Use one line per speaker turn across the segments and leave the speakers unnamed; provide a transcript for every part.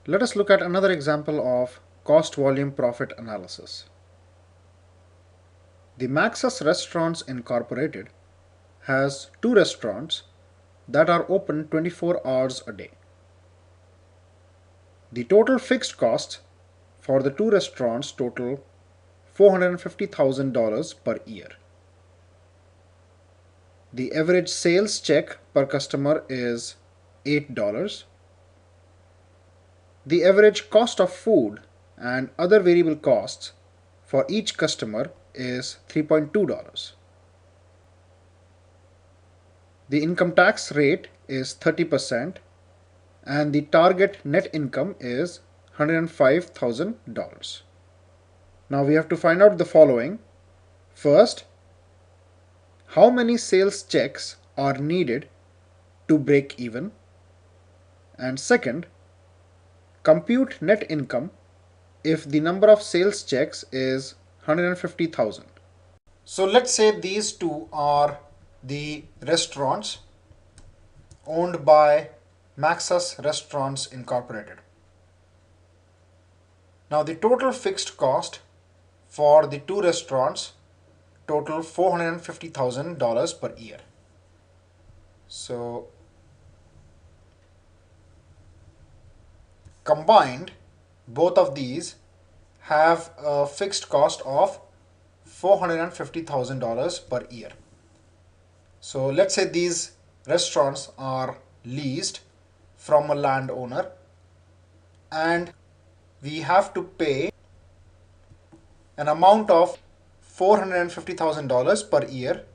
Let us look at another example of cost volume profit analysis. The Maxus Restaurants Incorporated has two restaurants that are open 24 hours a day. The total fixed costs for the two restaurants total $450,000 per year. The average sales check per customer is $8. The average cost of food and other variable costs for each customer is $3.2. The income tax rate is 30% and the target net income is $105,000. Now we have to find out the following. First, how many sales checks are needed to break even? And second, compute net income if the number of sales checks is 150,000. So let's say these two are the restaurants owned by Maxus Restaurants Incorporated. Now the total fixed cost for the two restaurants total $450,000 per year. So combined, both of these have a fixed cost of $450,000 per year. So let's say these restaurants are leased from a landowner and we have to pay an amount of $450,000 per year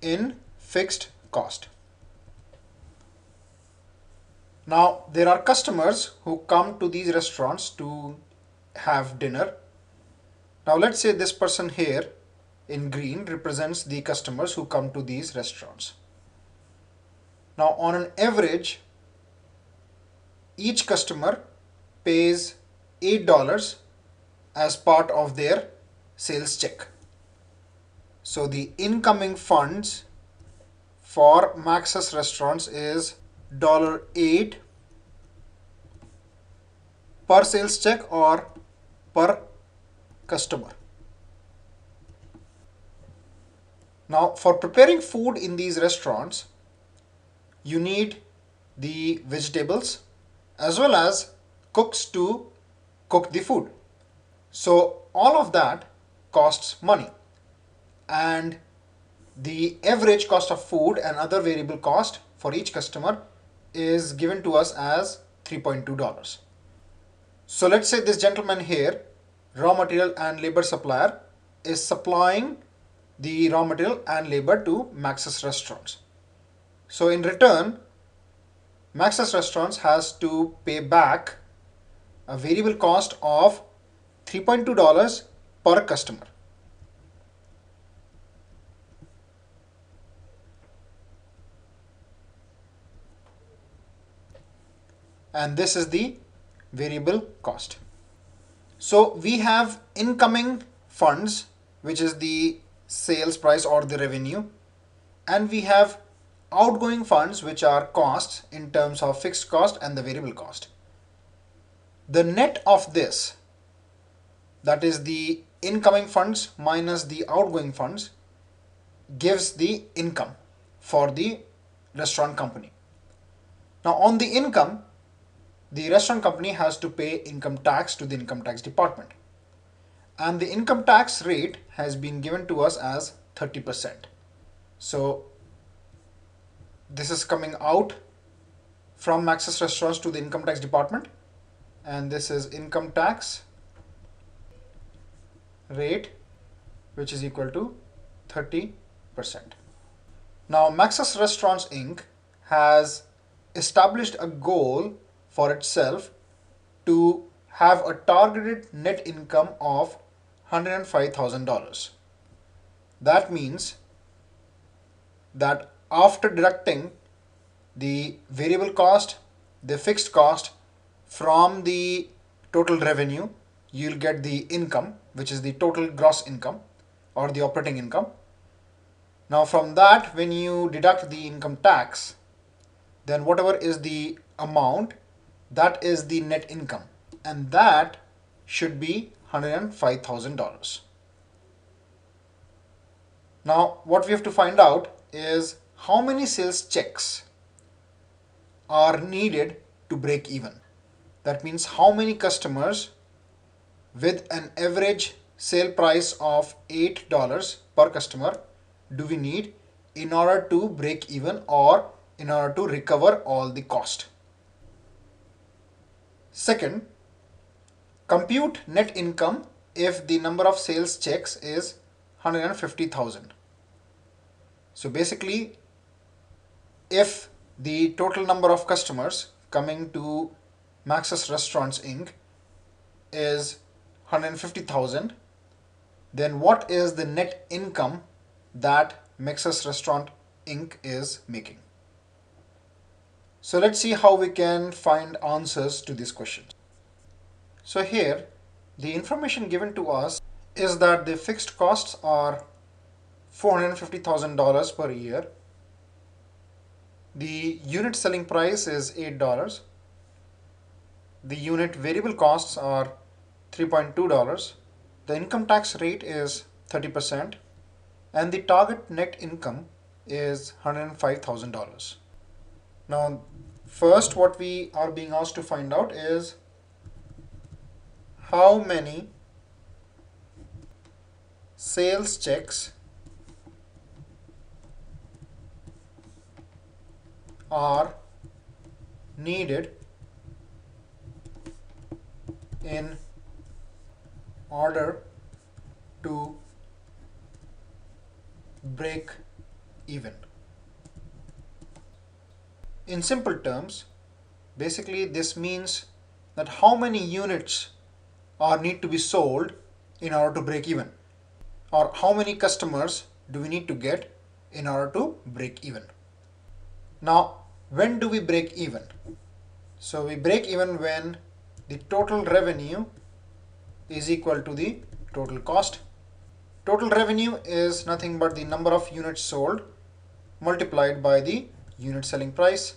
in fixed cost. Now there are customers who come to these restaurants to have dinner. Now let's say this person here in green represents the customers who come to these restaurants. Now on an average, each customer pays $8 as part of their sales check. So the incoming funds for Maxus Restaurants is $8 per sales check or per customer. Now for preparing food in these restaurants, you need the vegetables as well as cooks to cook the food. So all of that costs money, and the average cost of food and other variable cost for each customer is given to us as $3.2. So let's say this gentleman here, raw material and labor supplier, is supplying the raw material and labor to Maxus Restaurants. So in return, Maxus Restaurants has to pay back a variable cost of $3.2 per customer. And this is the variable cost. So we have incoming funds, which is the sales price or the revenue, and we have outgoing funds, which are costs in terms of fixed cost and the variable cost. The net of this, that is the incoming funds minus the outgoing funds, gives the income for the restaurant company. Now on the income, the restaurant company has to pay income tax to the income tax department. And the income tax rate has been given to us as 30%. So this is coming out from Maxus Restaurants to the income tax department. And this is income tax rate, which is equal to 30%. Now Maxus Restaurants Inc. has established a goal for itself to have a targeted net income of $105,000. That means that after deducting the variable cost, the fixed cost from the total revenue, you'll get the income, which is the total gross income or the operating income. Now from that, when you deduct the income tax, then whatever is the amount, that is the net income, and that should be $105,000. Now what we have to find out is how many sales checks are needed to break even. That means how many customers with an average sale price of $8 per customer do we need in order to break even or in order to recover all the cost. Second, compute net income if the number of sales checks is 150,000. So basically, if the total number of customers coming to Maxus Restaurants Inc. is 150,000, then what is the net income that Maxus Restaurant Inc. is making? So let's see how we can find answers to these questions. So here, the information given to us is that the fixed costs are $450,000 per year. The unit selling price is $8. The unit variable costs are $3.2. The income tax rate is 30%, and the target net income is $105,000. Now, first what we are being asked to find out is how many sales checks are needed in order to break even. In simple terms, basically this means that how many units are need to be sold in order to break even, or how many customers do we need to get in order to break even. Now, when do we break even? So we break even when the total revenue is equal to the total cost. Total revenue is nothing but the number of units sold multiplied by the unit selling price,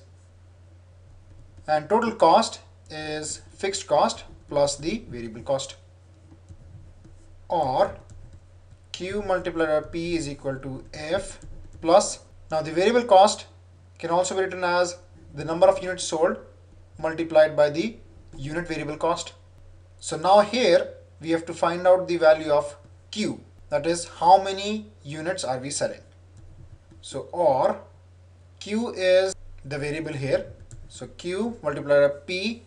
and total cost is fixed cost plus the variable cost, or Q multiplied by P is equal to F plus, now the variable cost can also be written as the number of units sold multiplied by the unit variable cost. So now here we have to find out the value of Q, that is how many units are we selling. So or Q is the variable here, so Q multiplied by P,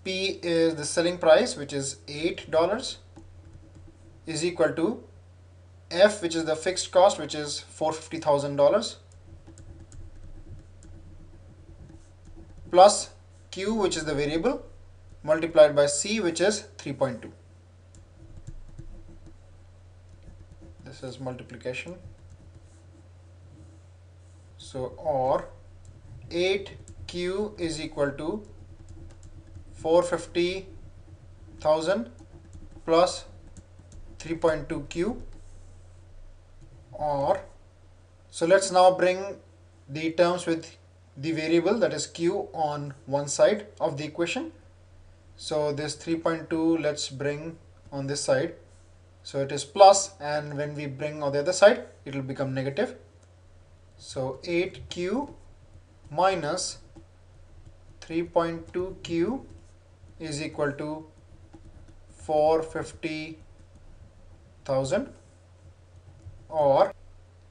P is the selling price which is $8, is equal to F, which is the fixed cost which is $450,000, plus Q, which is the variable, multiplied by C, which is 3.2. This is multiplication. So or 8Q is equal to 450,000 plus 3.2Q, or, so let's now bring the terms with the variable, that is Q, on one side of the equation. So this 3.2 let's bring on this side, so it is plus, and when we bring on the other side it will become negative. So 8Q minus 3.2Q is equal to 450,000, or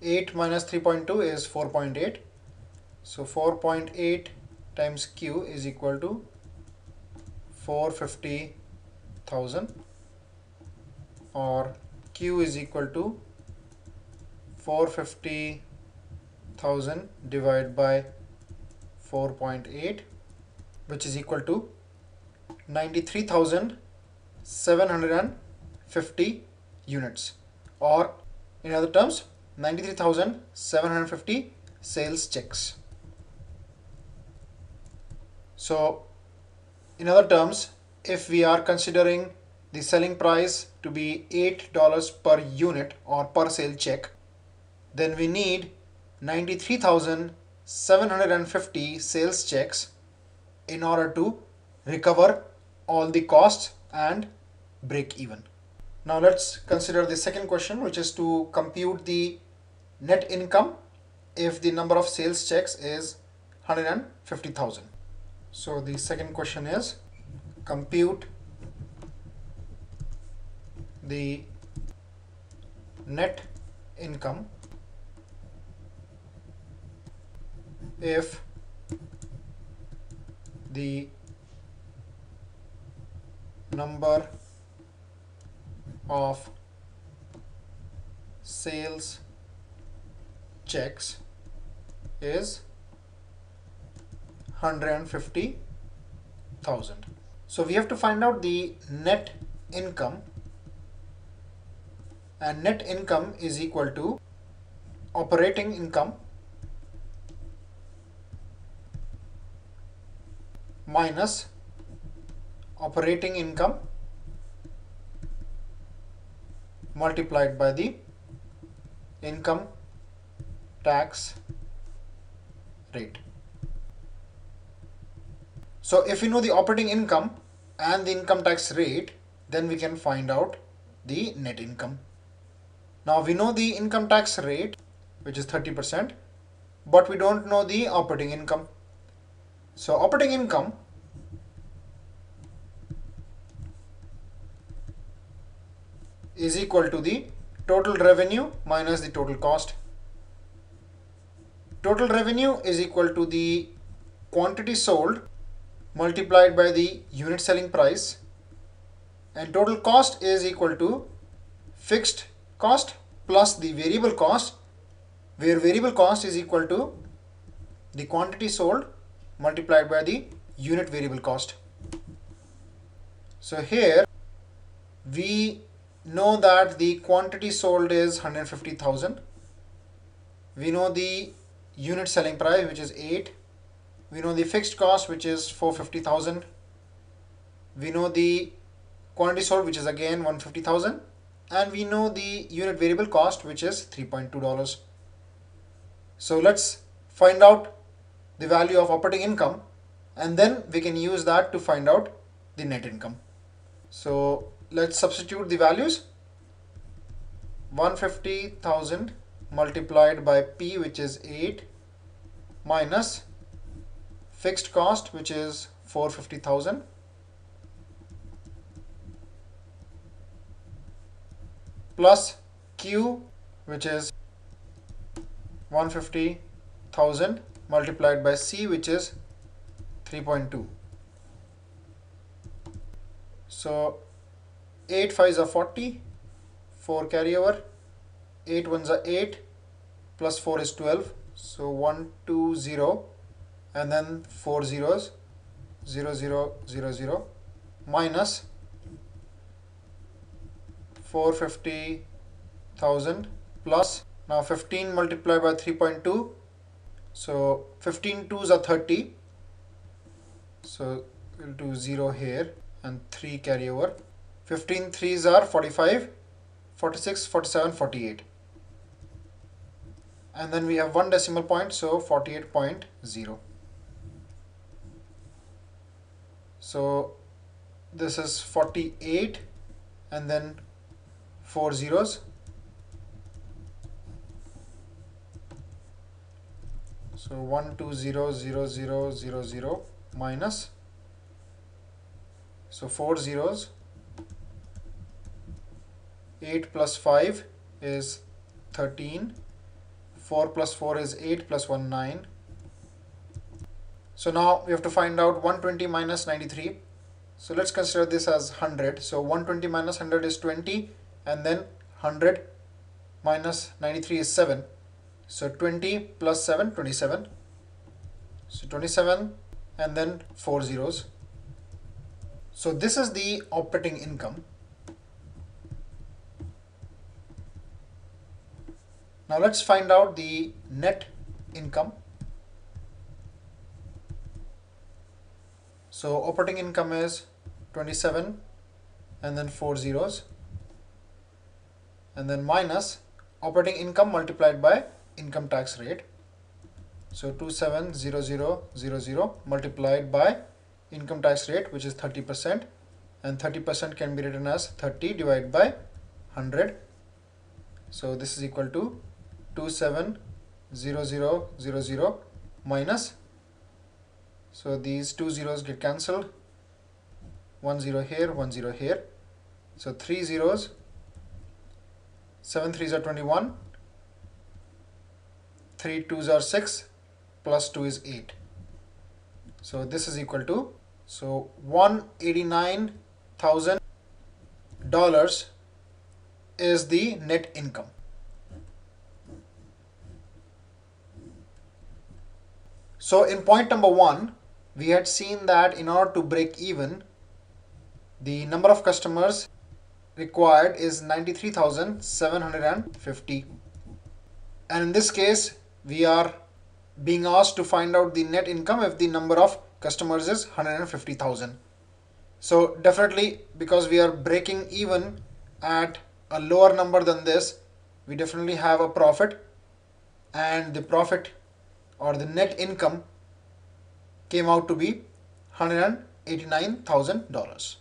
8 minus 3.2 is 4.8. So 4.8 times Q is equal to 450,000, or Q is equal to 450,000 divided by 4.8, which is equal to 93,750 units, or in other terms 93,750 sales checks. So in other terms, if we are considering the selling price to be $8 per unit or per sale check, then we need 93,750 sales checks in order to recover all the costs and break even. Now let's consider the second question, which is to compute the net income if the number of sales checks is 150,000. So the second question is compute the net income if the number of sales checks is 150,000. So we have to find out the net income, and net income is equal to operating income minus operating income multiplied by the income tax rate. So if we know the operating income and the income tax rate, then we can find out the net income. Now we know the income tax rate, which is 30%, but we don't know the operating income. So operating income is equal to the total revenue minus the total cost. Total revenue is equal to the quantity sold multiplied by the unit selling price, and total cost is equal to fixed cost plus the variable cost, where variable cost is equal to the quantity sold multiplied by the unit variable cost. So here we know that the quantity sold is 150,000. We know the unit selling price, which is 8. We know the fixed cost, which is 450,000. We know the quantity sold, which is again 150,000. And we know the unit variable cost, which is $3.2. So let's find out the value of operating income, and then we can use that to find out the net income. So let's substitute the values. 150,000 multiplied by P, which is 8, minus fixed cost, which is 450,000, plus Q, which is 150,000 multiplied by C, which is 3.2. So 8 5s are 40, 4 carry over, 8 1s are 8, plus 4 is 12. So 1 2 0, and then 4 zeros, 0 0 0 0, minus 450,000 plus, now 15 multiplied by 3.2, so 15 2s are 30, so we'll do 0 here and 3 carry over. 15 3s are 45, 46, 47, 48. And then we have one decimal point, so 48.0. So this is 48 and then 4 zeros. So 1 2 0 0 0 0 0 minus, so 4 zeros. 8 plus 5 is 13. 4 plus 4 is 8 plus 1 9. So now we have to find out 120 minus 93. So let's consider this as 100. So 120 minus 100 is 20, and then 100 minus 93 is 7. So 20 plus 7, 27. So 27 and then 4 zeros. So this is the operating income. Now let's find out the net income. So operating income is 27 and then 4 zeros, and then minus operating income multiplied by income tax rate. So 270000 multiplied by income tax rate, which is 30%, and 30% can be written as 30 divided by 100. So this is equal to 270000 minus, so these two zeros get cancelled, 1 0 here, 1 0 here, so 3 zeros, 7 3s are 21, 3 2s are 6, plus 2 is 8. So this is equal to, so $189,000 is the net income. So in point number 1, we had seen that in order to break even, the number of customers required is 93,750. And in this case, we are being asked to find out the net income if the number of customers is 150,000. So definitely, because we are breaking even at a lower number than this, we definitely have a profit, and the profit or the net income came out to be $189,000.